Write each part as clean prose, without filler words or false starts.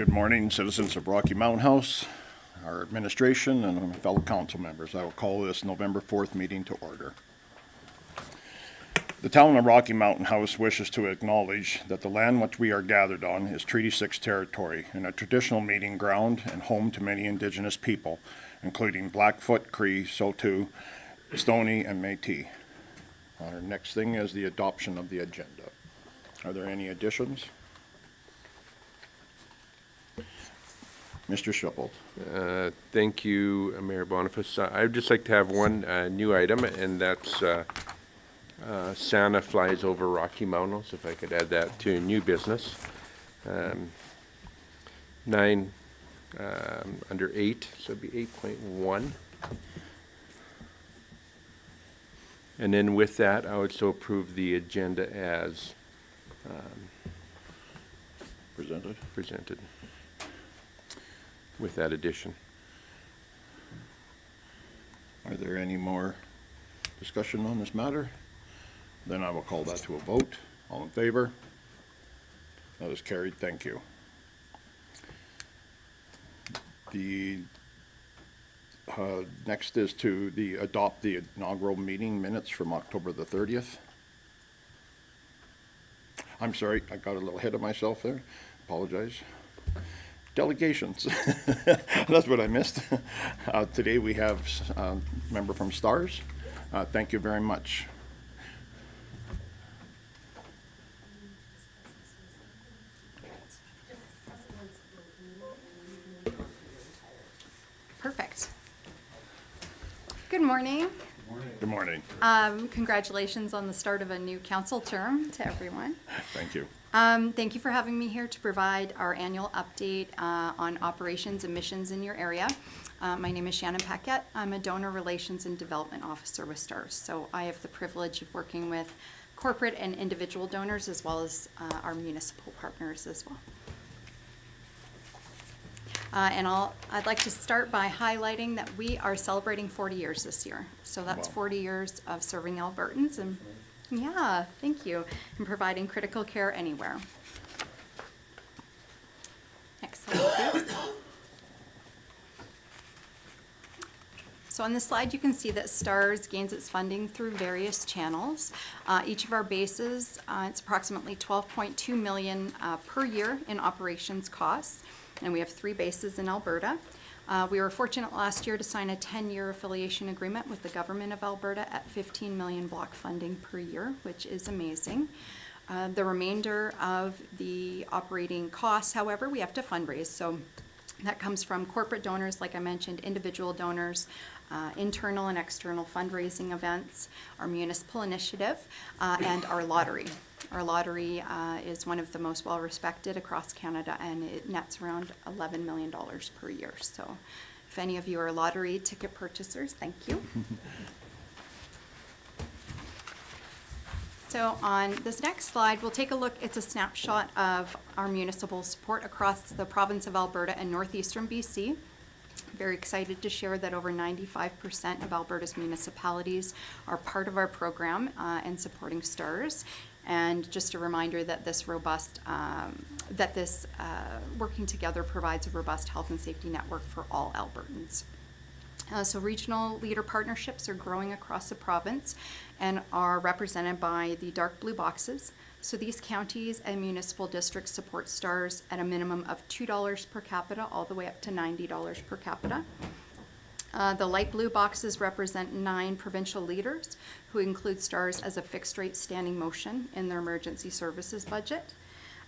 Good morning, citizens of Rocky Mountain House, our administration, and my fellow council members. I will call this November 4th meeting to order. The town of Rocky Mountain House wishes to acknowledge that the land which we are gathered on is Treaty 6 territory and a traditional meeting ground and home to many indigenous people, including Blackfoot, Cree, Saulteaux, Stoney, and Métis. Our next thing is the adoption of the agenda. Are there any additions? Mr. Schupel. Thank you, Mayor Boniface. I'd just like to have one new item, and that's Santa flies over Rocky Mountain. So if I could add that to new business. 9 under 8, so it'd be 8.1. And then with that, I would so approve the agenda as presented. With that addition. Are there any more discussion on this matter? Then I will call that to a vote. All in favor? That is carried. Thank you. The next is to adopt the inaugural meeting minutes from October the 30th. I'm sorry, I got a little ahead of myself there. Apologize. Delegations. That's what I missed. Today we have a member from STARS. Thank you very much. Perfect. Good morning. Good morning. Congratulations on the start of a new council term to everyone. Thank you. Thank you for having me here to provide our annual update on operations and missions in your area. My name is Shannon Paquette. I'm a Donor Relations and Development Officer with STARS. So I have the privilege of working with corporate and individual donors as well as our municipal partners as well. I'd like to start by highlighting that we are celebrating 40 years this year. So that's Wow. 40 years of serving Albertans and yeah, thank you, and providing critical care anywhere. Next slide, please. So on this slide, you can see that STARS gains its funding through various channels. Each of our bases, it's approximately $12.2 million per year in operations costs, and we have 3 bases in Alberta. We were fortunate last year to sign a 10-year affiliation agreement with the government of Alberta at $15 million block funding per year, which is amazing. The remainder of the operating costs, however, we have to fundraise. So that comes from corporate donors, like I mentioned, individual donors, internal and external fundraising events, our municipal initiative, and our lottery. Our lottery is one of the most well-respected across Canada, and it nets around $11 million per year. So if any of you are lottery ticket purchasers, thank you. So on this next slide, we'll take a look. It's a snapshot of our municipal support across the province of Alberta and northeastern BC. Very excited to share that over 95% of Alberta's municipalities are part of our program and supporting STARS. And just a reminder that this working together provides a robust health and safety network for all Albertans. So regional leader partnerships are growing across the province and are represented by the dark blue boxes. So these counties and municipal districts support STARS at a minimum of $2 per capita all the way up to $90 per capita. The light blue boxes represent 9 provincial leaders who include STARS as a fixed rate standing motion in their emergency services budget.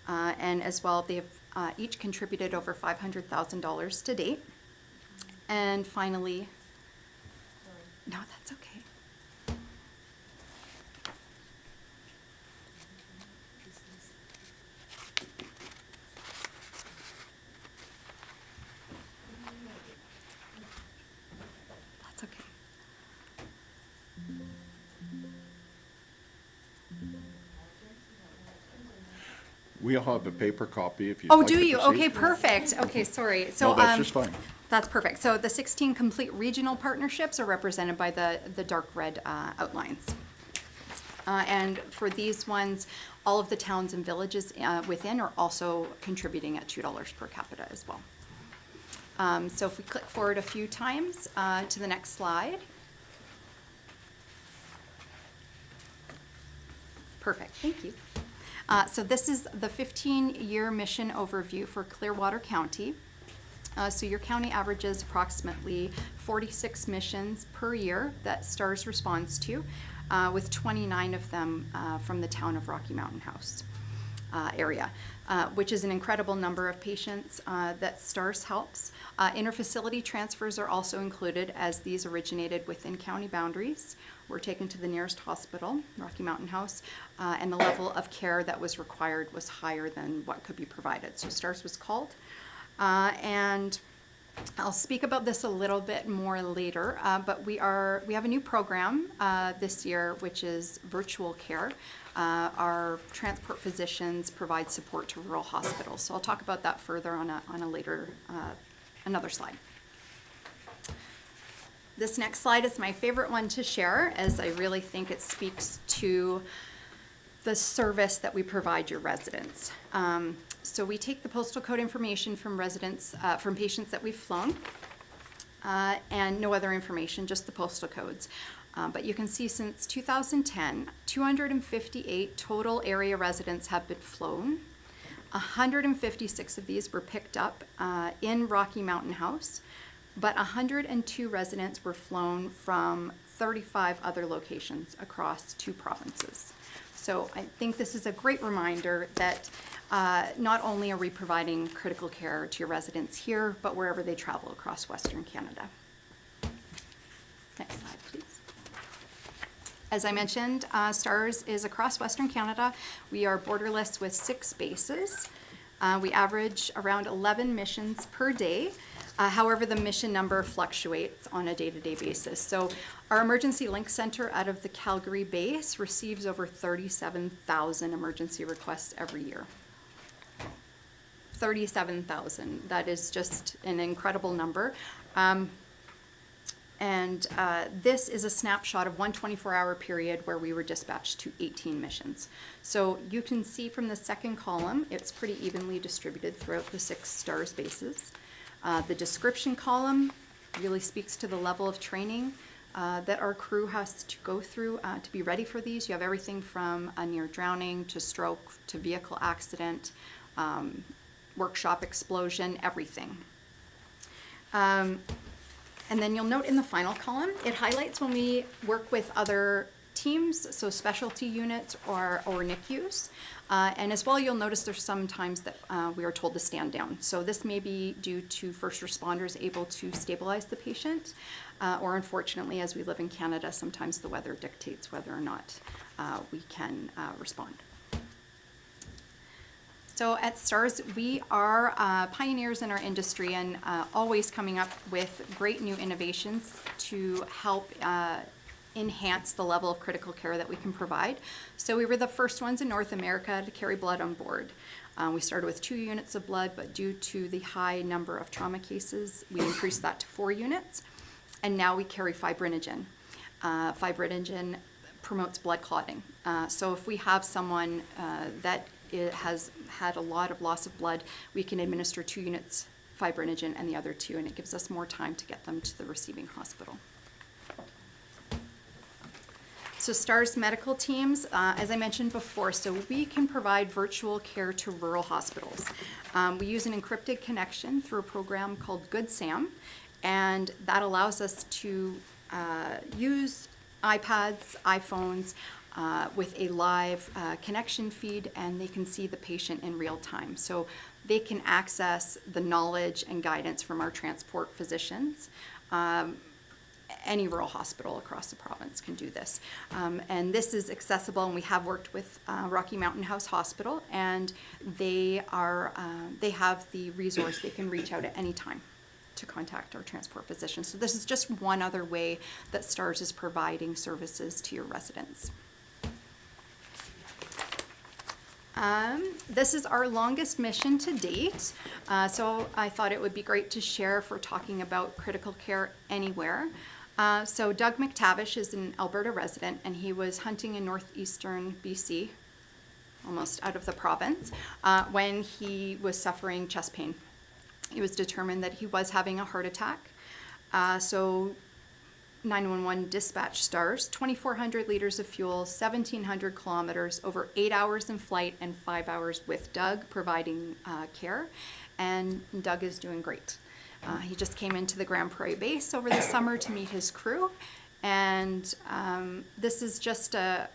And as well, they have each contributed over $500,000 to date. And finally, no, that's okay. That's okay. We all have a paper copy if you'd Oh, like to do you? proceed. Okay, perfect. Okay, sorry. So, No, that's just fine. That's perfect. So the 16 complete regional partnerships are represented by the dark red outlines. And for these ones, all of the towns and villages within are also contributing at $2 per capita as well. So if we click forward a few times to the next slide. Perfect, thank you. So this is the 15-year mission overview for Clearwater County. So your county averages approximately 46 missions per year that STARS responds to, with 29 of them from the town of Rocky Mountain House area, which is an incredible number of patients that STARS helps. Interfacility transfers are also included, as these originated within county boundaries, were taken to the nearest hospital, Rocky Mountain House, and the level of care that was required was higher than what could be provided. So STARS was called. And I'll speak about this a little bit more later, but we have a new program this year, which is virtual care. Our transport physicians provide support to rural hospitals. So I'll talk about that further on a later, another slide. This next slide is my favorite one to share, as I really think it speaks to the service that we provide your residents. So we take the postal code information from residents, from patients that we've flown, and no other information, just the postal codes. But you can see since 2010, 258 total area residents have been flown. 156 of these were picked up in Rocky Mountain House, but 102 residents were flown from 35 other locations across 2 provinces. So I think this is a great reminder that not only are we providing critical care to your residents here, but wherever they travel across Western Canada. Next slide, please. As I mentioned, STARS is across Western Canada. We are borderless with 6 bases. We average around 11 missions per day. However, the mission number fluctuates on a day-to-day basis. So our Emergency Link Center out of the Calgary base receives over 37,000 emergency requests every year. 37,000, that is just an incredible number. This is a snapshot of one 24-hour period where we were dispatched to 18 missions. So you can see from the second column, it's pretty evenly distributed throughout the 6 STARS bases. The description column really speaks to the level of training that our crew has to go through to be ready for these. You have everything from a near drowning to stroke to vehicle accident, workshop explosion, everything. And then you'll note in the final column, it highlights when we work with other teams, so specialty units or NICUs. And as well, you'll notice there's some times that we are told to stand down. So this may be due to first responders able to stabilize the patient, or unfortunately, as we live in Canada, sometimes the weather dictates whether or not we can respond. So at STARS, we are pioneers in our industry and always coming up with great new innovations to help enhance the level of critical care that we can provide. So we were the first ones in North America to carry blood on board. We started with 2 units of blood, but due to the high number of trauma cases, we increased that to 4 units. And now we carry fibrinogen. Fibrinogen promotes blood clotting. So if we have someone that has had a lot of loss of blood, we can administer 2 units fibrinogen and the other 2, and it gives us more time to get them to the receiving hospital. So STARS medical teams, as I mentioned before, so we can provide virtual care to rural hospitals. We use an encrypted connection through a program called Good Sam, and that allows us to use iPads, iPhones, with a live connection feed, and they can see the patient in real time. So they can access the knowledge and guidance from our transport physicians. Any rural hospital across the province can do this. And this is accessible, and we have worked with Rocky Mountain House Hospital, and they have the resource. They can reach out at any time to contact our transport physicians. So this is just one other way that STARS is providing services to your residents. This is our longest mission to date, so I thought it would be great to share if we're talking about critical care anywhere. So Doug McTavish is an Alberta resident, and he was hunting in northeastern BC, almost out of the province, when he was suffering chest pain. It was determined that he was having a heart attack. So 911 dispatch stars, 2,400 liters of fuel, 1,700 kilometers, over 8 hours in flight and 5 hours with Doug providing care. And Doug is doing great. He just came into the Grand Prairie base over the summer to meet his crew. And this is just a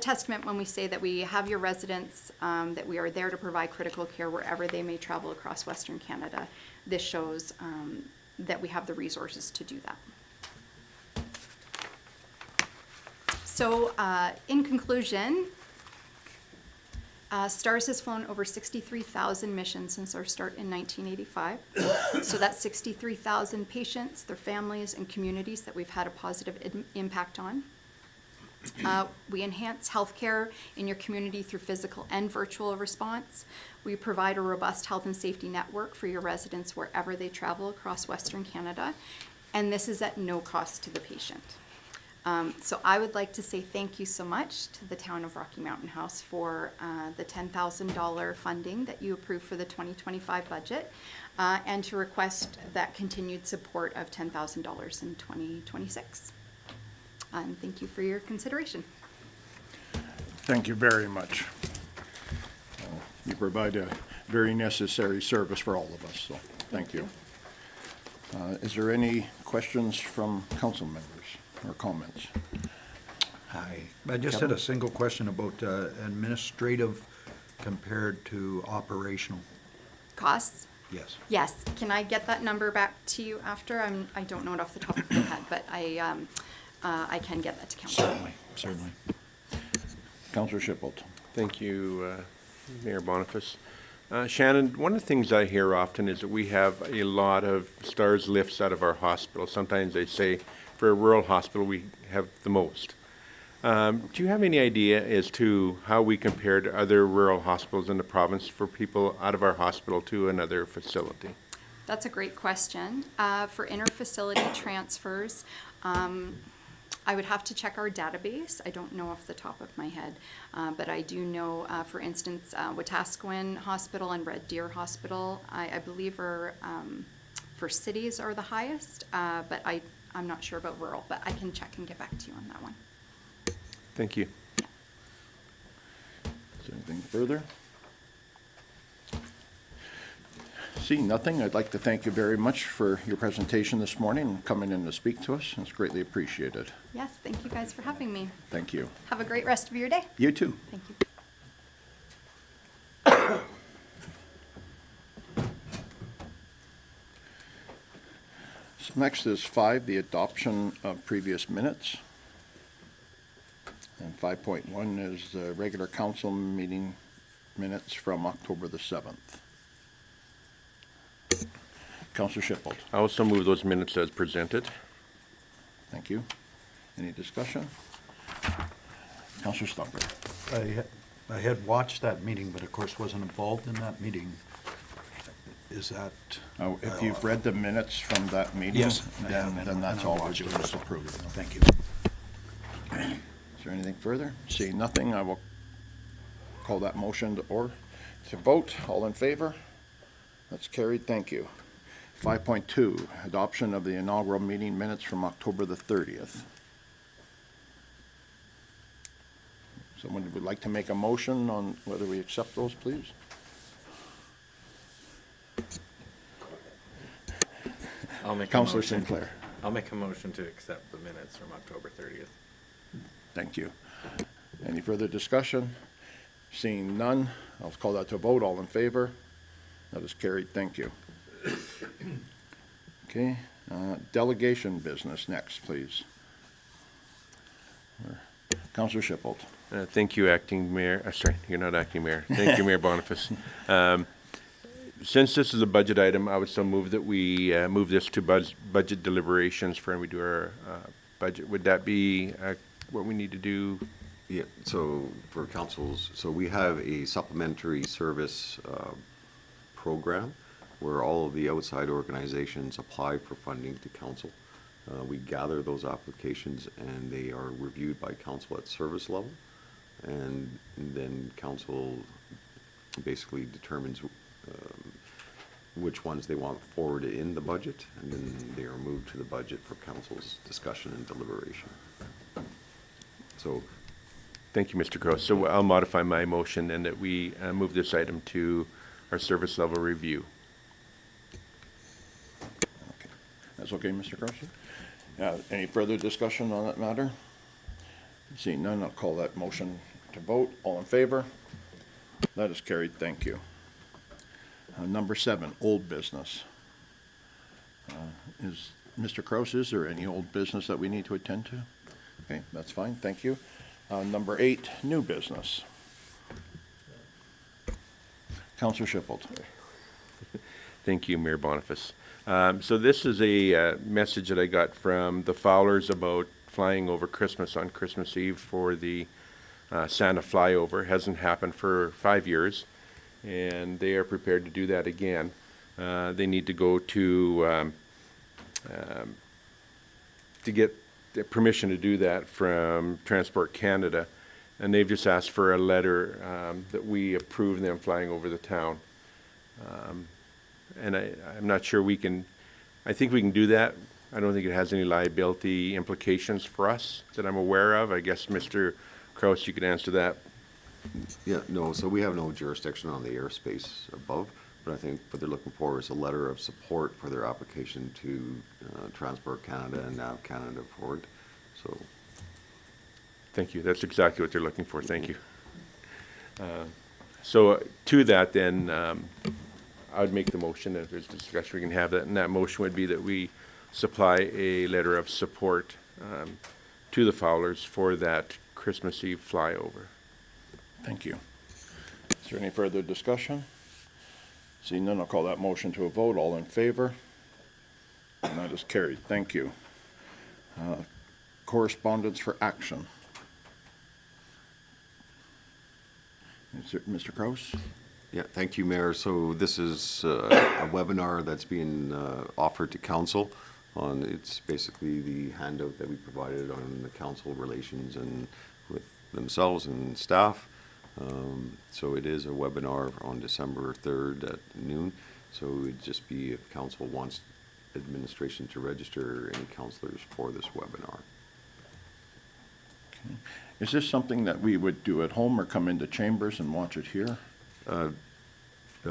testament when we say that we have your residents, that we are there to provide critical care wherever they may travel across Western Canada. This shows that we have the resources to do that. So in conclusion, STARS has flown over 63,000 missions since our start in 1985. So that's 63,000 patients, their families, and communities that we've had a positive impact on. We enhance healthcare in your community through physical and virtual response. We provide a robust health and safety network for your residents wherever they travel across Western Canada. And this is at no cost to the patient. So I would like to say thank you so much to the town of Rocky Mountain House for the $10,000 funding that you approved for the 2025 budget, and to request that continued support of $10,000 in 2026. And thank you for your consideration. Thank you very much. You provide a very necessary service for all of us, so thank you. Is there any questions from council members or comments? Hi. I just had a single question about administrative compared to operational. Costs? Yes. Yes. Can I get that number back to you after? I don't know it off the top of my head, but I can get that to council. Certainly. Councillor Shipple. Thank you, Mayor Boniface. Shannon, one of the things I hear often is that we have a lot of STARS lifts out of our hospital. Sometimes they say for a rural hospital we have the most. Do you have any idea as to how we compare to other rural hospitals in the province for people out of our hospital to another facility? That's a great question. For inter-facility transfers, I would have to check our database. I don't know off the top of my head, but I do know, for instance, Wetaskiwin Hospital and Red Deer Hospital, I believe are, for cities are the highest, but I'm not sure about rural, but I can check and get back to you on that one. Thank you. Is there anything further? Seeing nothing, I'd like to thank you very much for your presentation this morning and coming in to speak to us. It's greatly appreciated. Yes, thank you guys for having me. Thank you. Have a great rest of your day. You too. Thank you. So next is 5, the adoption of previous minutes. And 5.1 is the regular council meeting minutes from October the 7th. Councillor Shipple. I also move those minutes as presented. Thank you. Any discussion? Councillor Stunker. I had watched that meeting, but of course wasn't involved in that meeting. Is that? If you've read the minutes from that meeting, Yes, I have, then and that's I all we're watched doing it. is approve. Thank you. Is there anything further? Seeing nothing, I will call that motion to vote. All in favor? That's carried. Thank you. 5.2, adoption of the inaugural meeting minutes from October the 30th. Someone would like to make a motion on whether we accept those, please? I'll make a Councillor motion. Sinclair. I'll make a motion to accept the minutes from October 30th. Thank you. Any further discussion? Seeing none, I'll call that to a vote. All in favor? That is carried. Thank you. Okay, delegation business next, please. Councillor Shipple. Thank you, Acting Mayor. Sorry, you're not Acting Mayor. Thank you, Mayor Boniface. Since this is a budget item, I would still move that we move this to budget deliberations for when we do our budget. Would that be what we need to do? Yeah, so for councils, so we have a supplementary service program where all of the outside organizations apply for funding to council. We gather those applications and they are reviewed by council at service level. And then council basically determines which ones they want forward in the budget, and then they are moved to the budget for council's discussion and deliberation. So, Thank you, Mr. Crowe. So I'll modify my motion and that we move this item to our service level review. Okay. That's okay, Mr. Crowe? Any further discussion on that matter? Seeing none, I'll call that motion to vote. All in favor? That is carried. Thank you. Number 7, old business. Is Mr. Kraus, is there any old business that we need to attend to? Okay, that's fine. Thank you. Number 8, new business. Councillor Shippold. Thank you, Mayor Boniface. So this is a message that I got from the Fowlers about flying over Christmas on Christmas Eve for the Santa flyover. Hasn't happened for 5 years, and they are prepared to do that again. They need to go to get the permission to do that from Transport Canada, and they've just asked for a letter that we approve them flying over the town. And I'm not sure we can, I think we can do that. I don't think it has any liability implications for us that I'm aware of. I guess, Mr. Kraus, you could answer that. yeah, no, so we have no jurisdiction on the airspace above, but I think what they're looking for is a letter of support for their application to Transport Canada and NAV Canada for it. So, Thank you. That's exactly what they're looking for. Thank you. So to that then, I would make the motion, if there's discussion, we can have that, and that motion would be that we supply a letter of support to the Fowlers for that Christmas Eve flyover. Thank you. Is there any further discussion? Seeing none, I'll call that motion to a vote. All in favor? And that is carried. Thank you. Correspondence for action. Is there, Mr. Kraus? yeah, thank you, Mayor. So this is a webinar that's being offered to council on, it's basically the handout that we provided on the council relations and with themselves and staff. So it is a webinar on December 3rd at noon. So it would just be if council wants administration to register any councillors for this webinar. Is this something that we would do at home or come into chambers and watch it here?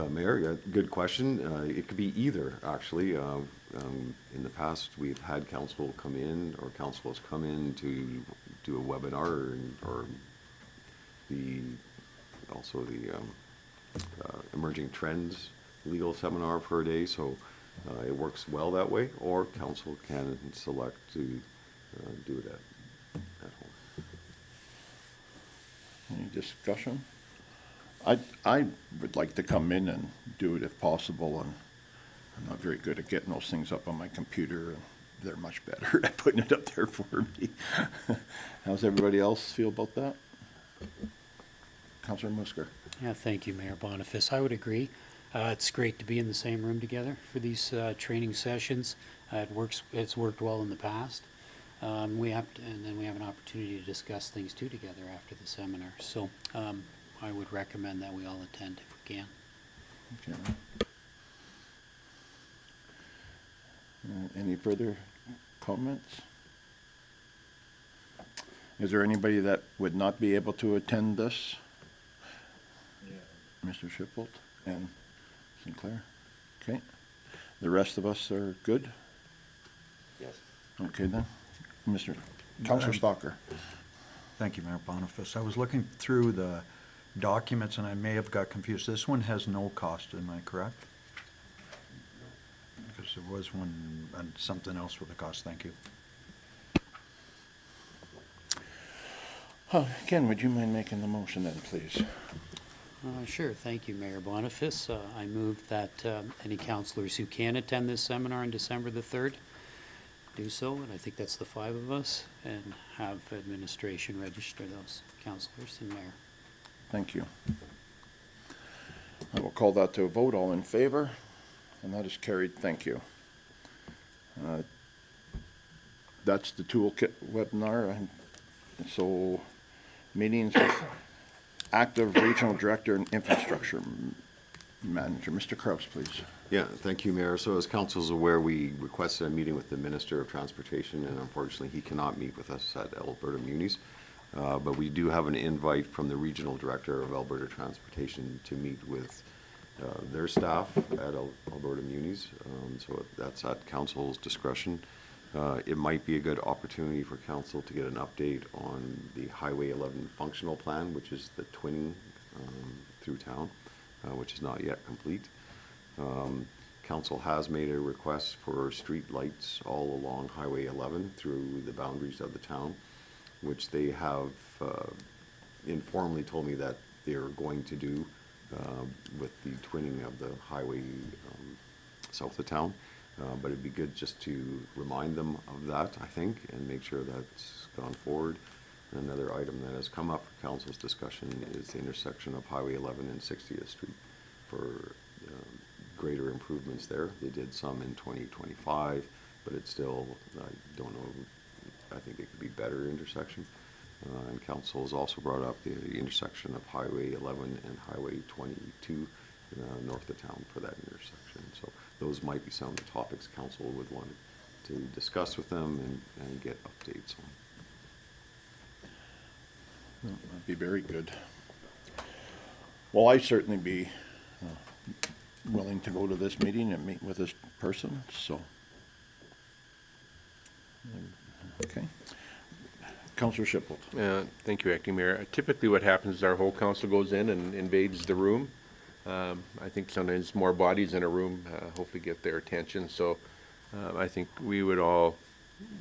Mayor, yeah, good question. It could be either, actually. In the past, we've had council come in, or council has come in to do a webinar, or also the emerging trends legal seminar for a day. So it works well that way, or council can select to do it at home. Any discussion? I would like to come in and do it if possible, and I'm not very good at getting those things up on my computer, and they're much better at putting it up there for me. How's everybody else feel about that? Councillor Musker. Yeah, thank you, Mayor Boniface. I would agree. It's great to be in the same room together for these training sessions. It's worked well in the past. And then we have an opportunity to discuss things too together after the seminar. So I would recommend that we all attend if we can. Okay. Any further comments? Is there anybody that would not be able to attend this? Mr. Shippold and Sinclair? Okay. The rest of us are good? Yes. Okay then. Councillor Stalker. Thank you, Mayor Boniface. I was looking through the documents and I may have got confused. This one has no cost, am I correct? Because there was one, and something else with a cost. Thank you. Ken, would you mind making the motion then, please? Sure. Thank you, Mayor Boniface. I move that any councillors who can attend this seminar on December the 3rd do so, and I think that's the 5 of us, and have administration register those councillors and mayor. Thank you. I will call that to a vote. All in favor? And that is carried. Thank you. that's the toolkit webinar. And so meetings with active regional director and infrastructure manager. Mr. Kraus, please. Yeah, thank you, Mayor. So as council's aware, we requested a meeting with the Minister of Transportation, and unfortunately, he cannot meet with us at Alberta Munis. But we do have an invite from the Regional Director of Alberta Transportation to meet with their staff at Alberta Munis. So that's at council's discretion. It might be a good opportunity for council to get an update on the Highway 11 functional plan, which is the twinning through town, which is not yet complete. Council has made a request for street lights all along Highway 11 through the boundaries of the town, which they have informally told me that they're going to do with the twinning of the highway south of town. But it'd be good just to remind them of that, I think, and make sure that's gone forward. Another item that has come up for council's discussion is the intersection of Highway 11 and 60th Street for greater improvements there. They did some in 2025, but it's still, I don't know, I think it could be better intersection. And council has also brought up the intersection of Highway 11 and Highway 22 north of town for that intersection. So those might be some of the topics council would want to discuss with them and get updates on. That'd be very good. Well, I'd certainly be willing to go to this meeting and meet with this person, so. Okay. Councillor Shipple. Thank you, Acting Mayor. Typically what happens is our whole council goes in and invades the room. I think sometimes more bodies in a room hopefully get their attention. So I think we would all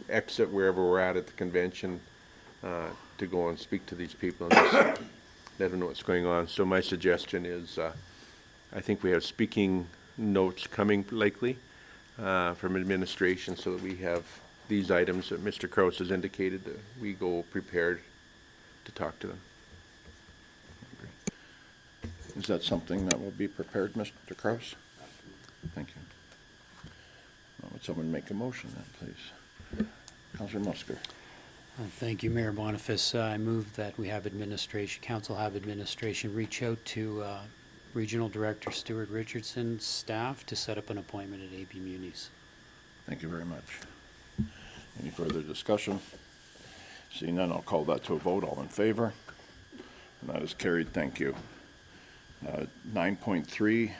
exit wherever we're at the convention to go and speak to these people and just let them know what's going on. So my suggestion is I think we have speaking notes coming likely from administration so that we have these items that Mr. Kraus has indicated that we go prepared to talk to them. Is that something that will be prepared, Mr. Kraus? Thank you. Would someone make a motion then, please? Councillor Musker. Thank you, Mayor Boniface. I move that we have council have administration reach out to Regional Director Stuart Richardson's staff to set up an appointment at AB Munis. Thank you very much. Any further discussion? Seeing none, I'll call that to a vote. All in favor? And that is carried. Thank you. 9.3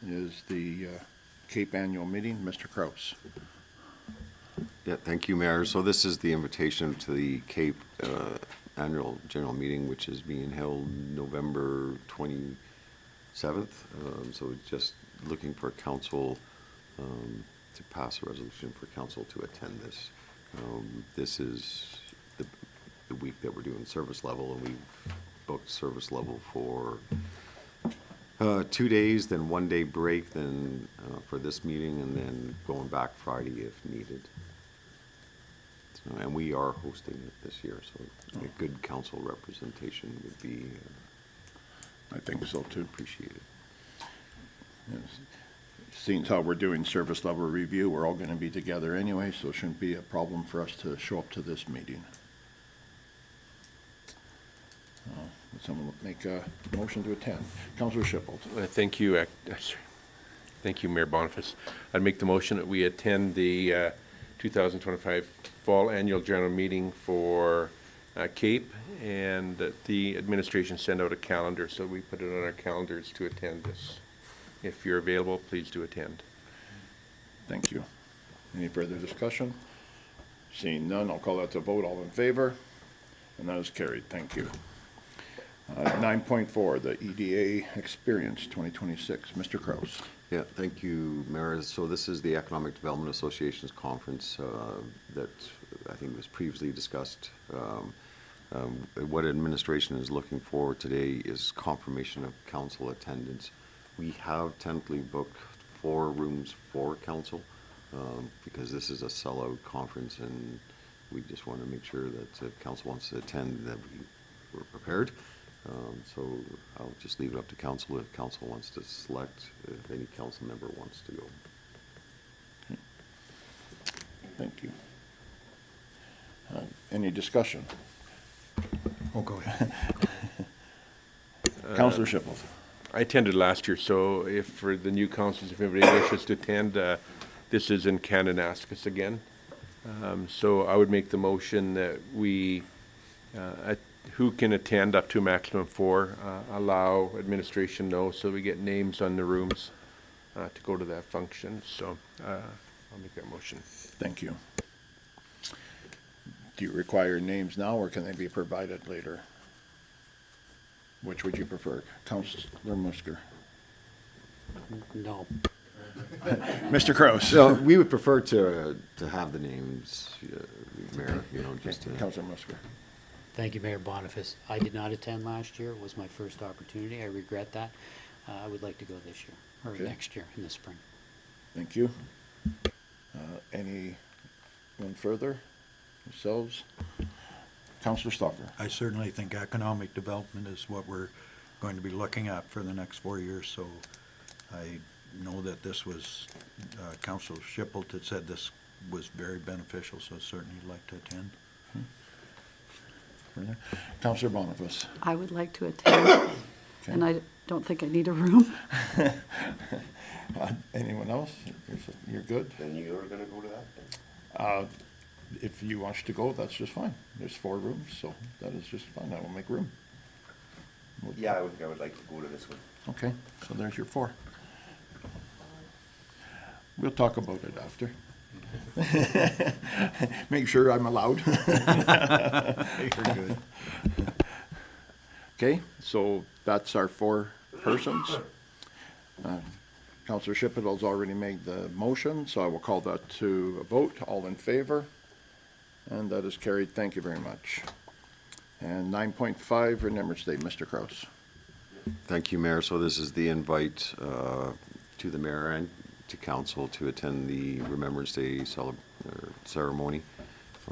is the Cape Annual Meeting. Mr. Kraus. Yeah, thank you, Mayor. So this is the invitation to the Cape Annual General Meeting, which is being held November 27th. So just looking for council to pass a resolution for council to attend this. This is the week that we're doing service level, and we've booked service level for 2 days, then 1 day break, then for this meeting, and then going back Friday if needed. So, and we are hosting it this year, so a good council representation would be I think so too. appreciated. Yes. Seeing how we're doing service level review, we're all going to be together anyway, so it shouldn't be a problem for us to show up to this meeting. Would someone make a motion to attend? Councillor Shipple. Thank you, thank you, Mayor Boniface. I'd make the motion that we attend the 2025 Fall Annual General Meeting for Cape, and that the administration send out a calendar so we put it on our calendars to attend this. If you're available, please do attend. Thank you. Any further discussion? Seeing none, I'll call that to vote. All in favor? And that is carried. Thank you. 9.4, the EDA Experience 2026. Mr. Kraus. Yeah, thank you, Mayor. So this is the Economic Development Association's conference that I think was previously discussed. What administration is looking for today is confirmation of council attendance. We have tentatively booked 4 rooms for council because this is a sellout conference, and we just want to make sure that if council wants to attend, that we're prepared. So I'll just leave it up to council if council wants to select, if any council member wants to go. Thank you. Any discussion? Oh, go ahead. Counselor Shipple. I attended last year, so if for the new councils, if anybody wishes to attend, this is in Kananaskis again. So I would make the motion that we, who can attend up to a maximum of 4, allow administration know so we get names on the rooms to go to that function. So I'll make that motion. Thank you. Do you require names now, or can they be provided later? Which would you prefer? Counselor Musker. No. Mr. Kraus. So we would prefer to have the names, Mayor, just to. Counselor Musker. Thank you, Mayor Boniface. I did not attend last year. It was my first opportunity. I regret that. I would like to go this year, or Okay. next year in the spring. Thank you. Anyone further? Yourselves? Counselor Stoffer. I certainly think economic development is what we're going to be looking at for the next 4 years, so I know that this was, Councilor Shipple had said this was very beneficial, so certainly like to attend. Further? Counselor Boniface. I would like to attend, and I don't think I need a room. Anyone else? You're good? Then you're gonna go to that? If you want to go, that's just fine. There's 4 rooms, so that is just fine. I will make room. Yeah, I would like to go to this one. Okay, so there's your 4. We'll talk about it after. Make sure I'm allowed. You're good. Okay, so that's our 4 persons. Counselor Shippettle's already made the motion, so I will call that to a vote. All in favor? And that is carried. Thank you very much. And 9.5, Remembrance Day, Mr. Kraus. Thank you, Mayor. So this is the invite to the mayor and to council to attend the Remembrance Day ceremony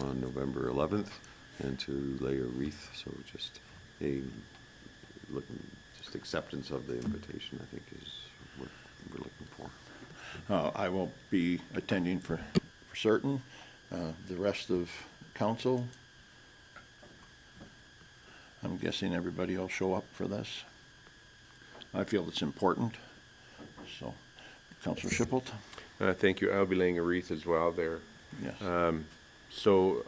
on November 11th and to lay a wreath. So just just acceptance of the invitation, I think, is what we're looking for. I will be attending for certain. The rest of council, I'm guessing everybody will show up for this. I feel it's important. So, Councilor Shipple? Thank you. I'll be laying a wreath as well there. Yes. So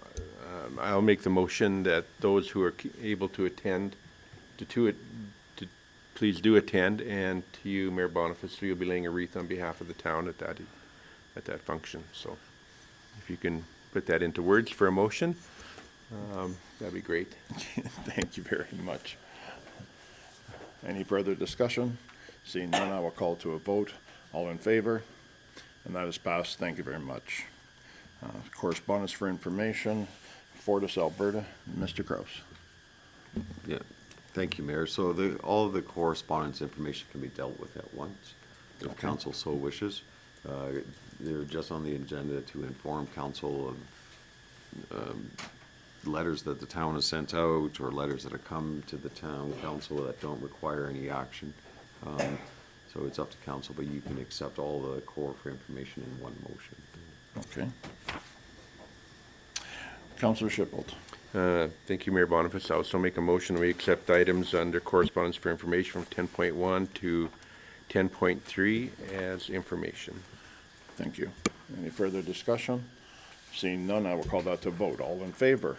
I'll make the motion that those who are able to attend, to please do attend, and to you, Mayor Boniface, you'll be laying a wreath on behalf of the town at that function. So if you can put that into words for a motion, that'd be great. Thank you very much. Any further discussion? Seeing none, I will call to a vote. All in favor? And that is passed. Thank you very much. Correspondence for information, Fortis, Alberta, Mr. Kraus. Yeah, thank you, Mayor. So all of the correspondence information can be dealt with at once, if Okay. council so wishes. They're just on the agenda to inform council of letters that the town has sent out or letters that have come to the town council that don't require any action. So it's up to council, but you can accept all the core for information in one motion. Okay. Councilor Shipple. Thank you, Mayor Boniface. I also make a motion, we accept items under correspondence for information from 10.1 to 10.3 as information. Thank you. Any further discussion? Seeing none, I will call that to vote. All in favor?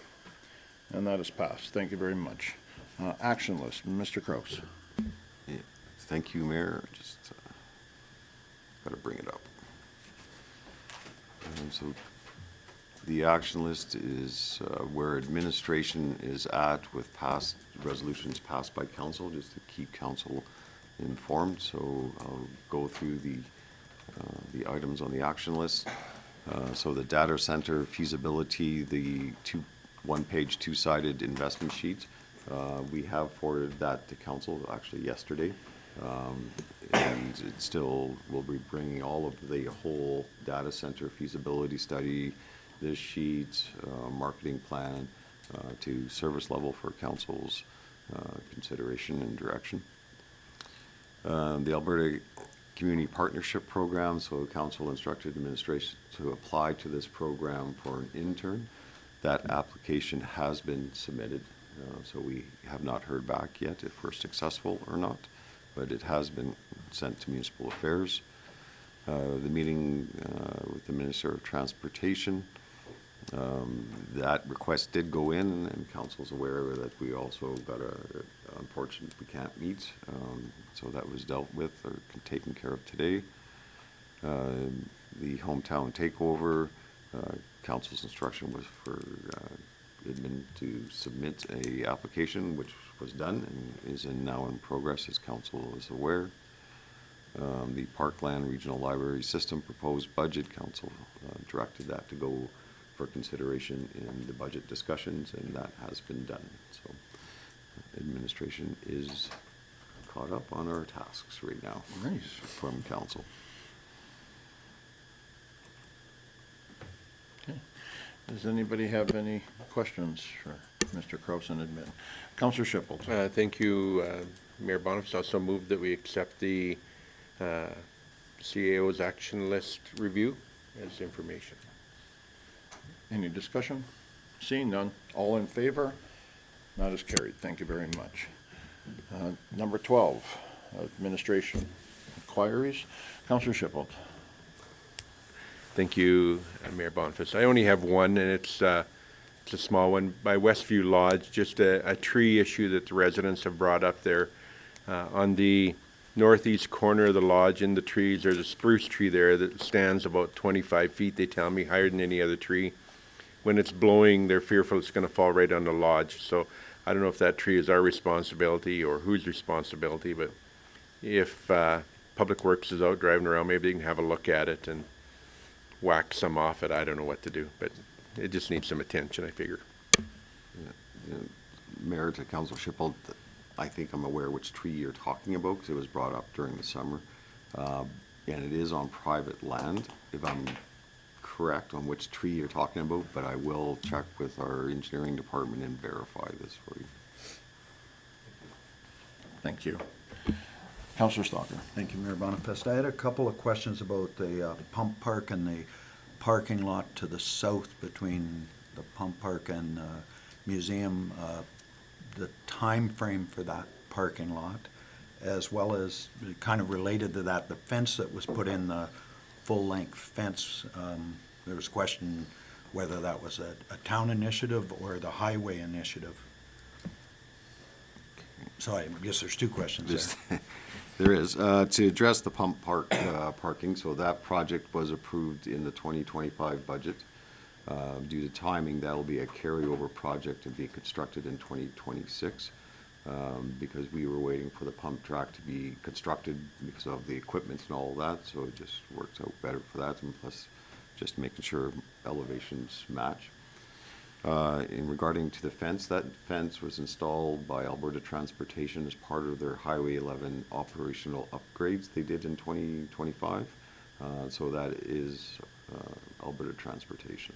And that is passed. Thank you very much. Action list, Mr. Kraus. Yeah. Thank you, Mayor. Just gotta bring it up. So the action list is where administration is at with past resolutions passed by council, just to keep council informed. So I'll go through the items on the action list. So the data center feasibility, the one-page, two-sided investment sheet, we have forwarded that to council actually yesterday. And it still will be bringing all of the whole data center feasibility study, this sheet, marketing plan, to service level for council's consideration and direction. The Alberta Community Partnership Program, so council instructed administration to apply to this program for an intern. That application has been submitted, so we have not heard back yet if we're successful or not, but it has been sent to Municipal Affairs. The meeting with the Minister of Transportation, that request did go in, and council's aware that we also got unfortunate we can't meet, so that was dealt with or taken care of today. The hometown takeover, council's instruction was for admin to submit a application, which was done and is now in progress, as council is aware. The Parkland Regional Library System proposed budget, council directed that to go for consideration in the budget discussions, and that has been done. So administration is caught up on our tasks right now. Nice. From council. Okay. Does anybody have any questions for Mr. Kraus and admin? Councillor Shipple. Thank you, Mayor Boniface. Also move that we accept the CAO's action list review as information. Any discussion? Seeing none, all in favor? That is carried. Thank you very much. Number 12, administration inquiries. Councillor Shipple. Thank you, Mayor Boniface. I only have one, and it's a small one. By Westview Lodge, just a tree issue that the residents have brought up there. On the northeast corner of the lodge, in the trees, there's a spruce tree there that stands about 25 feet, they tell me, higher than any other tree. When it's blowing, they're fearful it's going to fall right on the lodge. So I don't know if that tree is our responsibility or whose responsibility, but if Public Works is out driving around, maybe they can have a look at it and whack some off it. I don't know what to do, but it just needs some attention, I figure. Mayor, to Council Shipple, I think I'm aware which tree you're talking about, because it was brought up during the summer. And it is on private land, if I'm correct on which tree you're talking about, but I will check with our engineering department and verify this for you. Thank you. Councillor Stalker. Thank you, Mayor Bonifest. I had a couple of questions about the pump park and the parking lot to the south between the pump park and museum, the time frame for that parking lot, as well as kind of related to that, the fence that was put in, the full-length fence. There was a question whether that was a town initiative or the highway initiative. So I guess there's two questions there. There is. To address the pump park parking, so that project was approved in the 2025 budget. Due to timing, that'll be a carryover project to be constructed in 2026, because we were waiting for the pump track to be constructed because of the equipment and all that, so it just works out better for that, and plus just making sure elevations match. In regarding to the fence, that fence was installed by Alberta Transportation as part of their Highway 11 operational upgrades they did in 2025. So that is Alberta Transportation.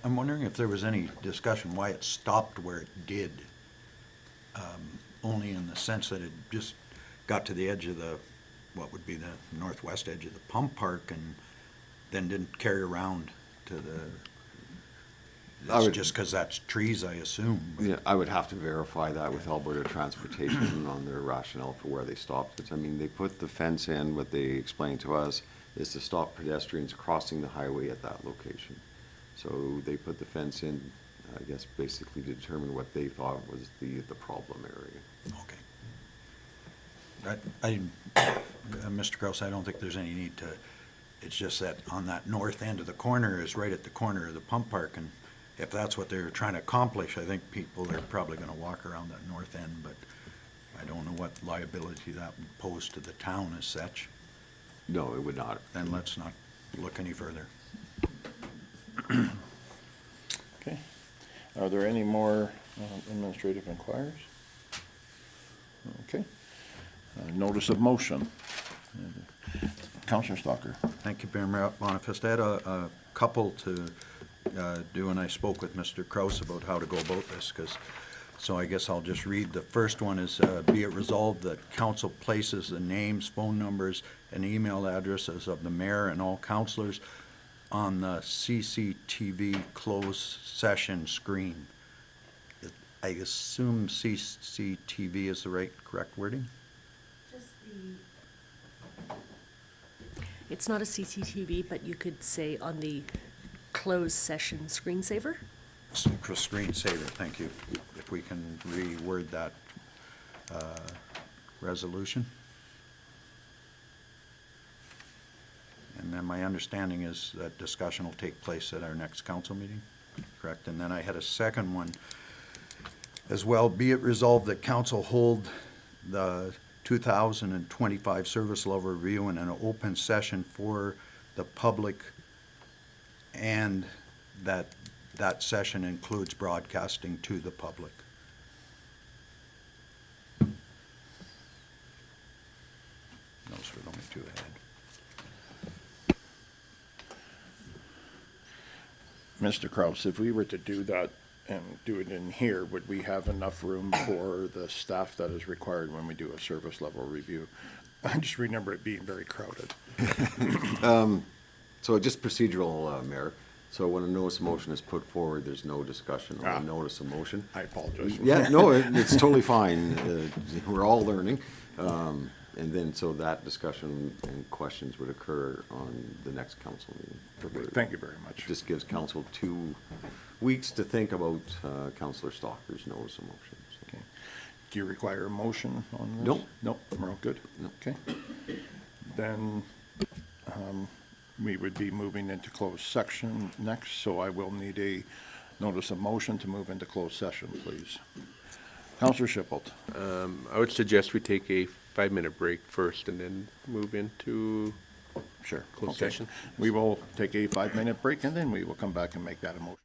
I'm wondering if there was any discussion why it stopped where it did, only in the sense that it just got to the edge of the, what would be the northwest edge of the pump park, and then didn't carry around to the, that's just because that's trees, I assume. but- Yeah, I would have to verify that with Alberta Transportation on their rationale for where they stopped it. I mean, they put the fence in, what they explained to us is to stop pedestrians crossing the highway at that location. So they put the fence in, I guess, basically to determine what they thought was the problem area. Okay. Mr. Gross, I don't think there's any need to, it's just that on that north end of the corner is right at the corner of the pump park, and if that's what they're trying to accomplish, I think people are probably gonna walk around that north end, but I don't know what liability that would pose to the town as such. No, it would not. Then let's not look any further. Okay. Are there any more administrative inquiries? Okay. Notice of motion. Councillor Stalker. Thank you, Mayor Bonifest. I had a couple to do, and I spoke with Mr. Kraus about how to go about this, so I guess I'll just read. The first one is, be it resolved that council places the names, phone numbers, and email addresses of the mayor and all councilors on the CCTV closed session screen. I assume CCTV is the correct wording? It's not a CCTV, but you could say on the closed session screensaver. Screensaver, thank you. If we can reword that resolution. And then my understanding is that discussion will take place at our next council meeting, correct? And then I had a second one as well. Be it resolved that council hold the 2025 service level review in an open session for the public, and that session includes broadcasting to the public. Those were the only two I had. Mr. Kraus, if we were to do that and do it in here, would we have enough room for the staff that is required when we do a service level review? I just remember it being very crowded. So just procedural, Mayor. So when a notice of motion is put forward, there's no discussion on the notice of motion. I apologize. Yeah, no, it's totally fine. We're all learning. And then, so that discussion and questions would occur on the next council meeting. Thank you very much. Just gives council 2 weeks to think about Councillor Stalker's notice of motion. So. Okay. Do you require a motion on this? No. No, we're all good? No. Okay. Then we would be moving into closed section next, so I will need a notice of motion to move into closed session, please. Councillor Shipple. I would suggest we take a 5-minute break first and then move into Sure. closed Okay. session. We will take a 5-minute break, and then we will come back and make that a motion.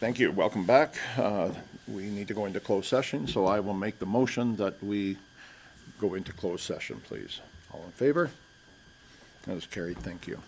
Thank you. Welcome back. We need to go into closed session, so I will make the motion that we go into closed session, please. All in favor? That is carried. Thank you.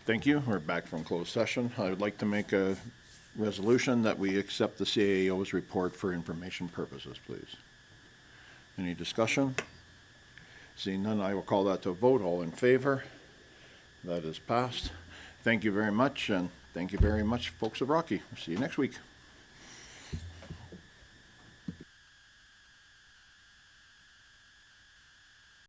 Thank you. We're back from closed session. I would like to make a resolution that we accept the CAO's report for information purposes, please. Any discussion? Seeing none, I will call that to a vote. All in favor? That is passed. Thank you very much, and thank you very much, folks of Rocky. See you next week.